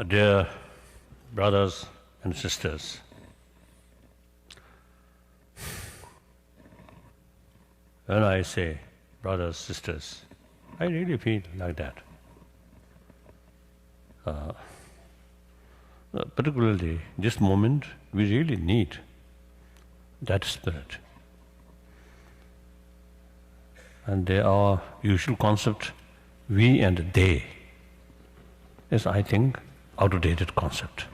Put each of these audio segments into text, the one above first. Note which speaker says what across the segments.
Speaker 1: Dear brothers and sisters, when I say brothers, sisters, I really feel like that. Particularly this moment, we really need that spirit. And our usual concept, we and they, is, I think, outdated concept.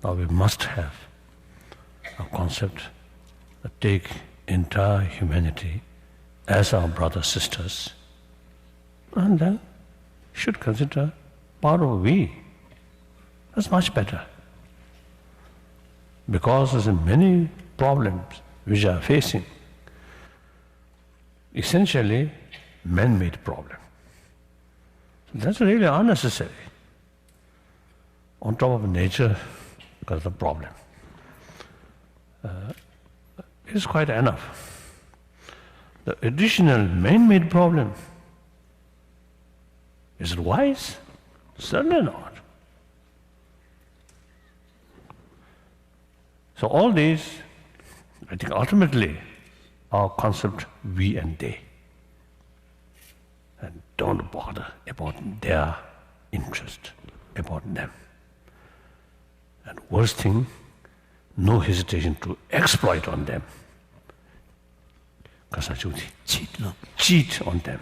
Speaker 1: Now we must have a concept that take entire humanity as our brothers, sisters, and then should consider part of we. That's much better. Because there's many problems which are facing, essentially man-made problem. That's really unnecessary. On top of nature, because the problem is quite enough. The additional man-made problem, is it wise? Certainly not. So all these, I think ultimately, are concept we and they. And don't bother about their interest, about them. And worst thing, no hesitation to exploit on them. Cheat on them.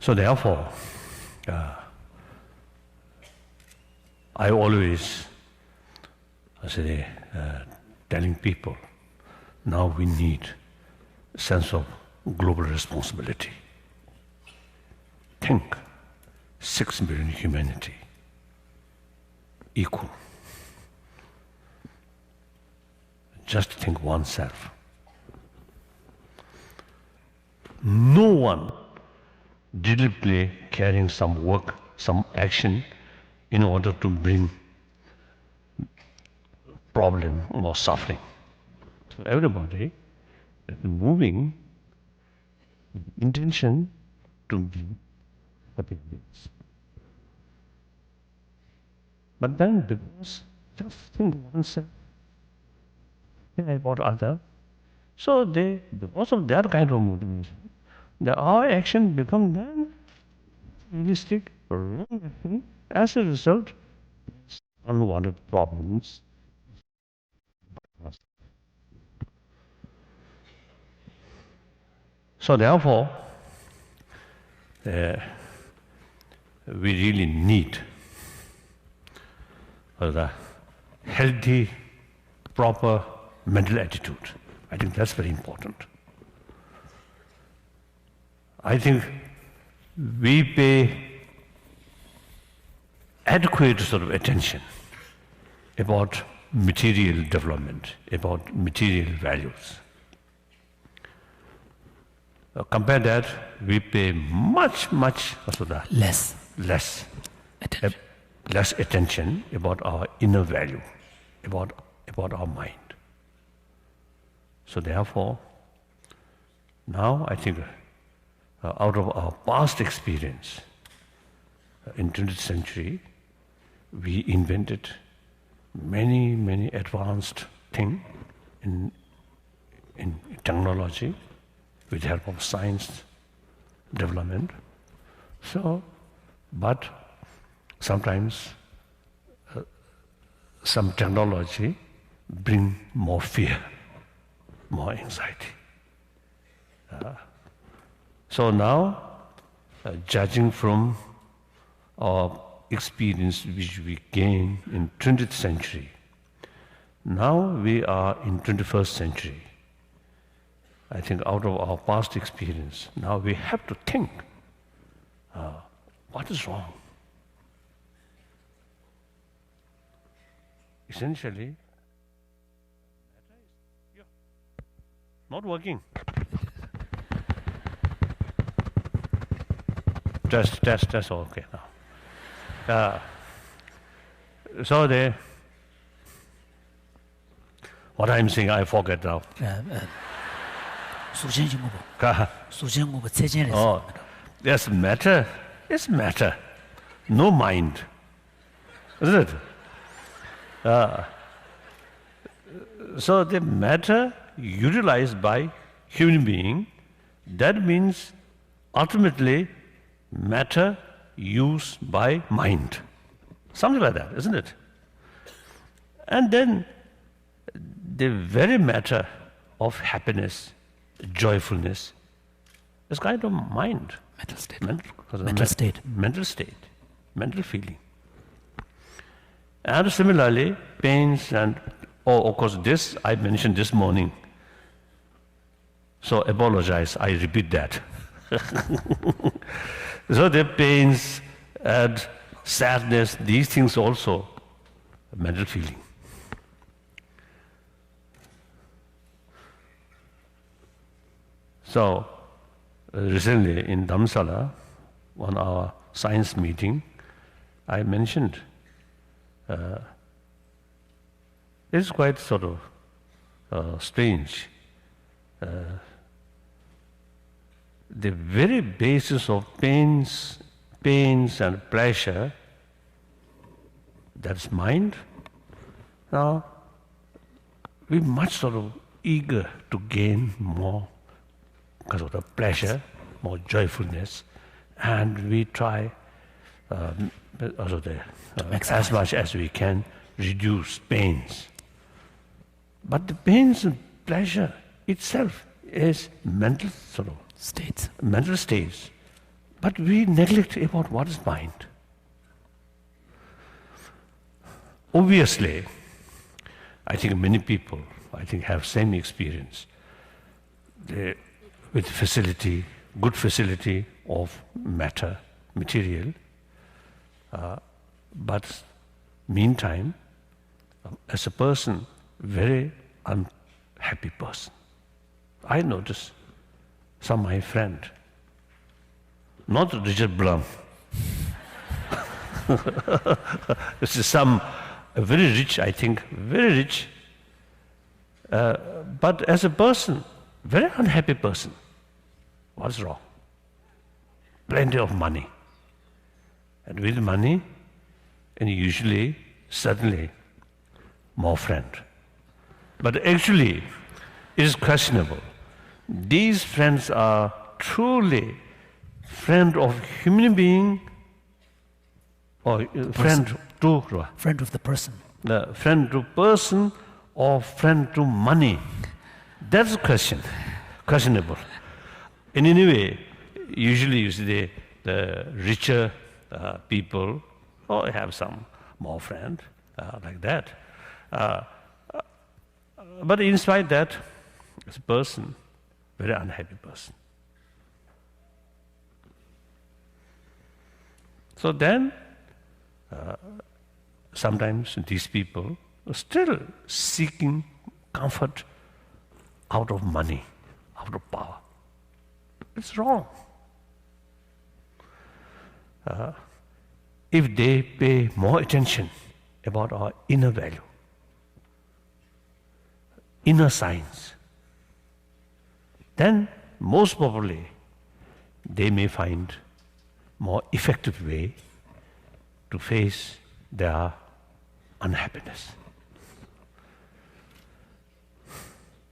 Speaker 1: So therefore, I always telling people, now we need a sense of global responsibility. Think, 6 billion humanity, equal. Just think oneself. No one deliberately carrying some work, some action in order to bring problem or suffering. So everybody is moving intention to be happy. But then because just think oneself about other, so they, because of that kind of motivation, our action become then realistic, wrong action. As a result, unwanted problems. So therefore, we really need a healthy, proper mental attitude. I think that's very important. I think we pay adequate sort of attention about material development, about material values. Compare that, we pay much
Speaker 2: less
Speaker 1: attention about our inner value, about our mind. So therefore, now I think out of our past experience in 20th century, we invented many advanced things in technology with the help of science development. So, but sometimes some technology bring more fear, more anxiety. So now, judging from our experience which we gained in 20th century, now we are in 21st century. I think out of our past experience, now we have to think, what is wrong? Essentially, not working. Test, okay now. So what I'm saying, I forget now.
Speaker 2: 수진 공부 체제에서
Speaker 1: There's matter is matter, no mind. Isn't it? So the matter utilized by human being, that means ultimately matter used by mind. Something like that, isn't it? And then the very matter of happiness, joyfulness, is kind of mind.
Speaker 2: Mental state.
Speaker 1: Mental state, mental feeling. And similarly, pains and, of course, this I mentioned this morning. So apologize, I repeat that. So the pains and sadness, these things also, mental feeling. So recently in Dharamsala, on our science meeting, I mentioned it's quite sort of strange. The very basis of pains and pleasure, that's mind. Now, we're much sort of eager to gain more because of the pleasure, more joyfulness, and we try as much as we can reduce pains. But the pains and pleasure itself is mental sort of
Speaker 2: States.
Speaker 1: mental states. But we neglect about what is mind. Obviously, I think many people, have same experience. With facility, good facility of matter, material, but meantime, as a person, very unhappy person. I notice some of my friend, not Richard Blum. This is some very rich, very rich, but as a person, very unhappy person. What's wrong? Plenty of money. And with money, and usually, certainly, more friend. But actually, it is questionable. These friends are truly friend of human being or friend to
Speaker 2: Friend of the person.
Speaker 1: the friend to person or friend to money. That's a question, questionable. In any way, usually you see the richer people or have some more friend like that. But in spite that, as a person, very unhappy person. So then, sometimes these people are still seeking comfort out of money, out of power. It's wrong. If they pay more attention about our inner value, inner science, then most probably they may find more effective way to face their unhappiness.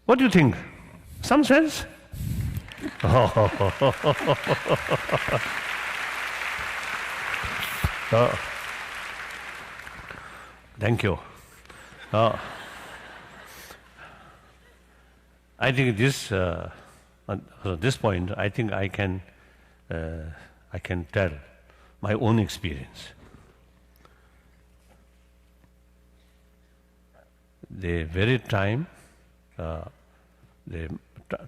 Speaker 1: What do you think? Some sense? Thank you. I think this at this point, I think I can tell my own experience. The very time, the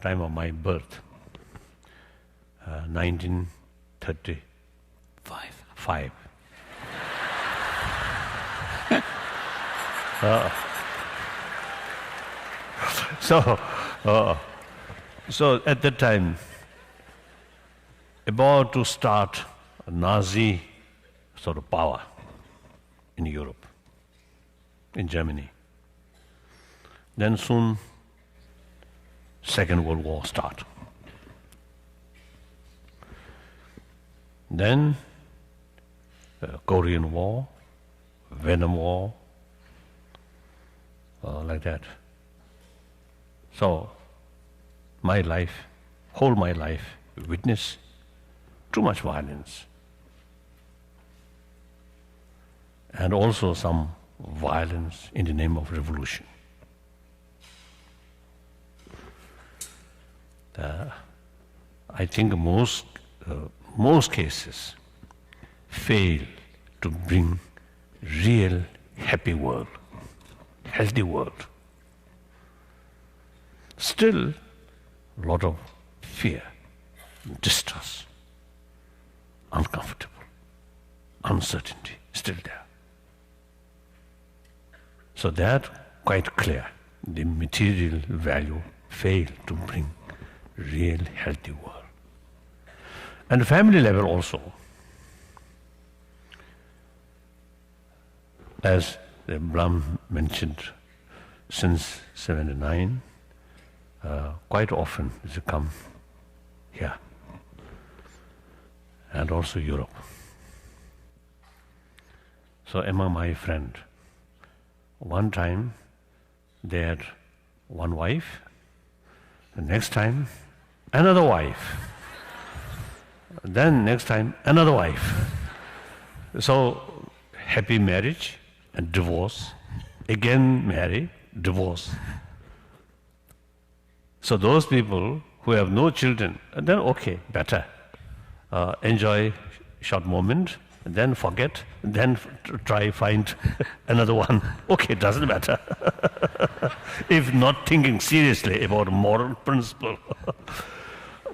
Speaker 1: time of my birth, 1935. So at that time, about to start a Nazi sort of power in Europe, in Germany. Then soon, Second World War start. Then Korean War, Vietnam War, like that. So, my life, whole my life, witnessed too much violence. And also some violence in the name of revolution. I think most cases fail to bring real happy world, healthy world. Still, a lot of fear, distrust, uncomfortable, uncertainty still there. So that quite clear. The material value fail to bring real healthy world. And family level also, as Blum mentioned, since 79, quite often they come here, and also Europe. So among my friend, one time they had one wife, the next time another wife, then next time another wife. So happy marriage and divorce, again marry, divorce. So those people who have no children, then okay, better. Enjoy short moment, then forget, then try find another one. Okay, doesn't matter. If not thinking seriously about moral principle.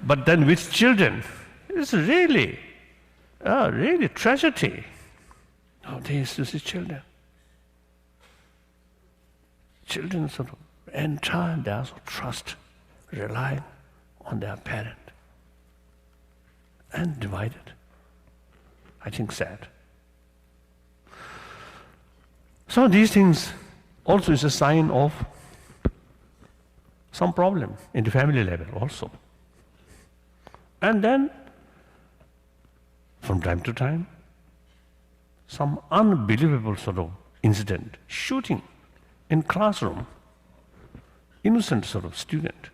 Speaker 1: But then with children, it's really tragedy. Nowadays, you see children. Children sort of entire their trust, relying on their parent, and divided. I think sad. So these things also is a sign of some problem in the family level also. And then, from time to time, some unbelievable sort of incident, shooting in classroom, innocent sort of student.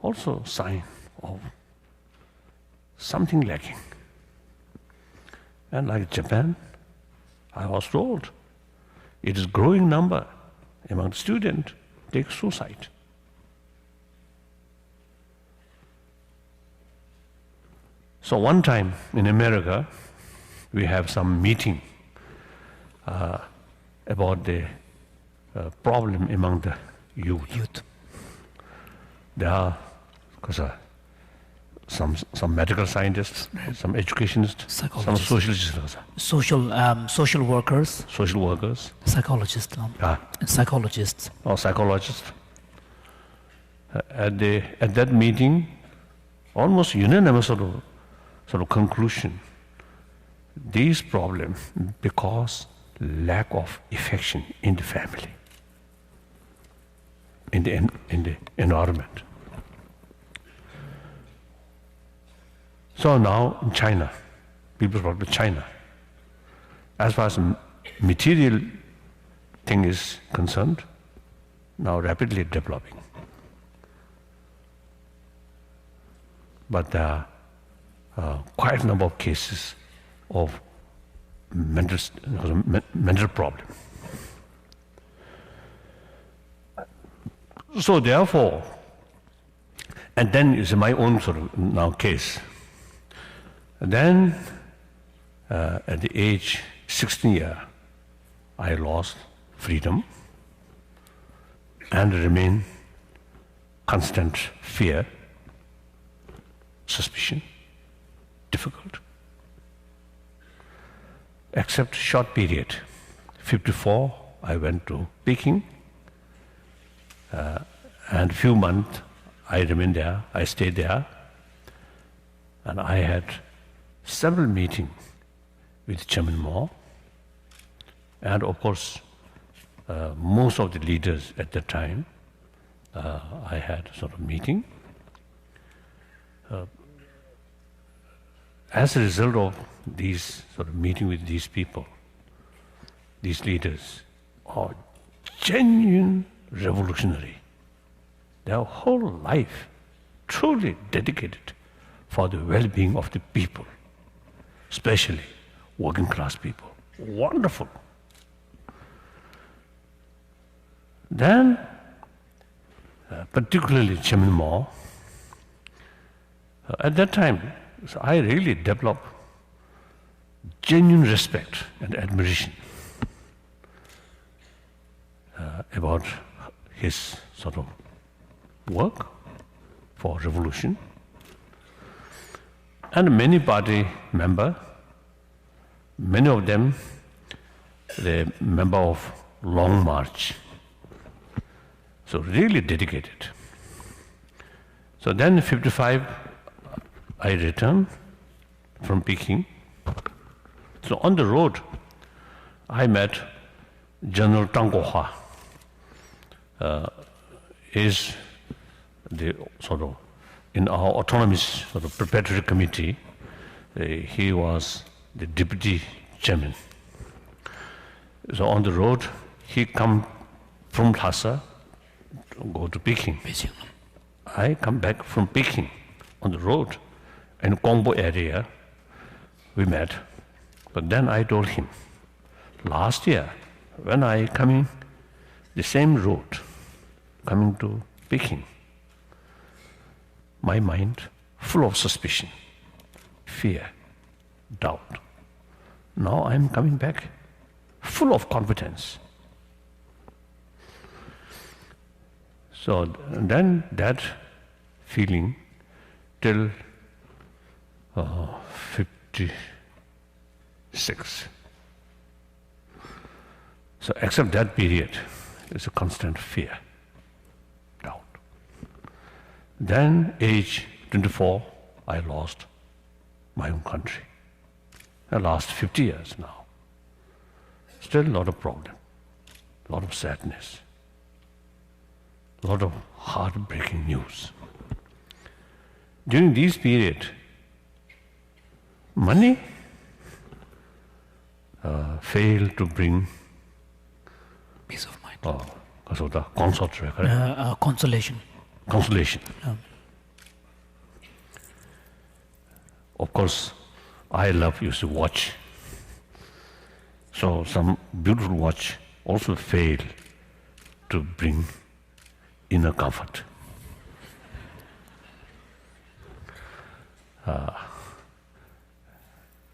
Speaker 1: Also sign of something lacking. And like Japan, I was told, it is growing number among students take suicide. So one time in America, we have some meeting about the problem among the youth. There are some medical scientists, some educationists, some sociologists,
Speaker 2: social workers, psychologists, and psychologists.
Speaker 1: Or psychologists. At that meeting, almost unanimous sort of conclusion. These problems because lack of affection in the family, in the environment. So now in China, people talk about China. As far as material thing is concerned, now rapidly developing. But there are quite a number of cases of mental problem. So therefore, and then is my own sort of now case. And then at the age 16 year, I lost freedom and remain constant fear, suspicion, difficult. Except short period. 54, I went to Peking, and few months I remained there, I stayed there, and I had several meetings with Chairman Mao, and of course, most of the leaders at that time, I had sort of meeting. as a result of these sort of meeting with these people, these leaders are genuine revolutionary. Their whole life truly dedicated for the well-being of the people, especially working class people. Wonderful. Then, particularly Chairman Mao, at that time, so I really developed genuine respect and admiration about his sort of work for revolution. And many party members, many of them, the member of Long March, so really dedicated. So then in 55, I returned from Peking. So on the road, I met General Tang Guohua. Is the sort of in our autonomous sort of preparatory committee. He was the deputy chairman. So on the road, he come from Lhasa to go to Peking. I come back from Peking on the road in Gongbo area. We met, but then I told him, last year when I coming the same road, coming to Peking, my mind full of suspicion, fear, doubt. Now I'm coming back full of confidence. So then that feeling till 56. So except that period, it's a constant fear, doubt. Then age 24, I lost my own country. The last 50 years now. Still a lot of problem, a lot of sadness, a lot of heartbreaking news. During this period, money failed to bring
Speaker 2: peace of mind.
Speaker 1: Consolation. Consolation. Of course, I love used to watch. So some beautiful watch also failed to bring inner comfort.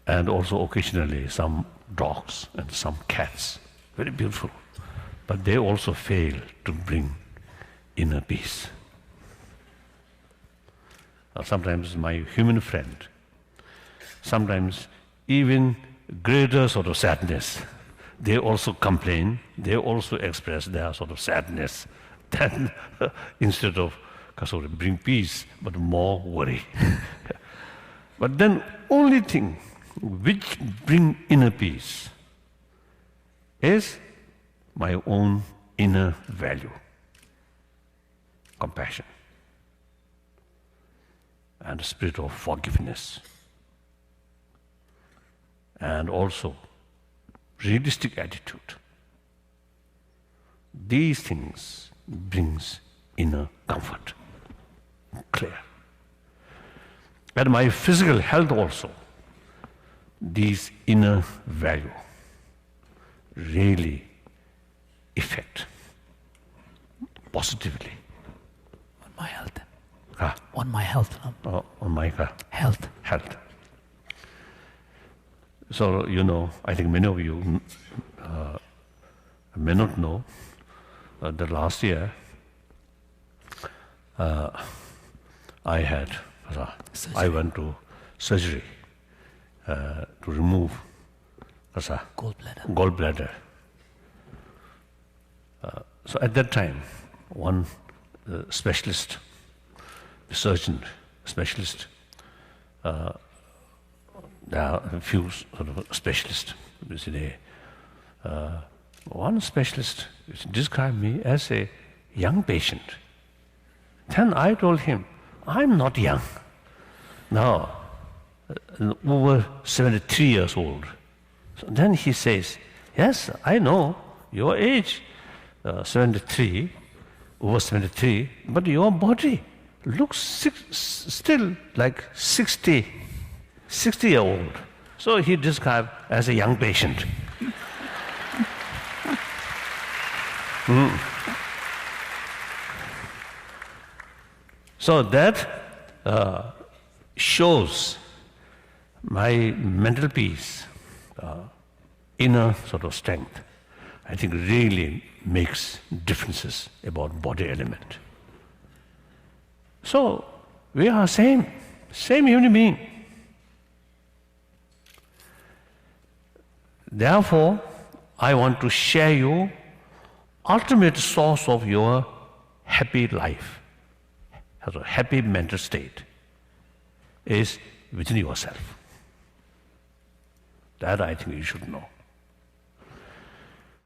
Speaker 1: And also occasionally some dogs and some cats, very beautiful, but they also fail to bring inner peace. Sometimes my human friend, sometimes even greater sort of sadness, they also complain, they also express their sort of sadness. Then instead of sort of bring peace, but more worry. But then only thing which bring inner peace is my own inner value, compassion, and the spirit of forgiveness, and also realistic attitude. These things brings inner comfort, clear. And my physical health also, these inner value really affect positively.
Speaker 2: On my health. On my health.
Speaker 1: On my
Speaker 2: health.
Speaker 1: Health. So, you know, I think many of you may not know that last year I went to surgery to remove gallbladder. So at that time, one specialist, surgeon specialist, there are a few sort of specialists. One specialist described me as a young patient. Then I told him, I'm not young. Now, over 73 years old. So then he says, yes, I know your age, 73, over 73, but your body looks still like 60-year-old. So he described as a young patient. So that shows my mental peace, inner sort of strength, I think really makes differences about body element. So we are same human being. Therefore, I want to share you ultimate source of your happy life, as a happy mental state, is within yourself. That I think you should know.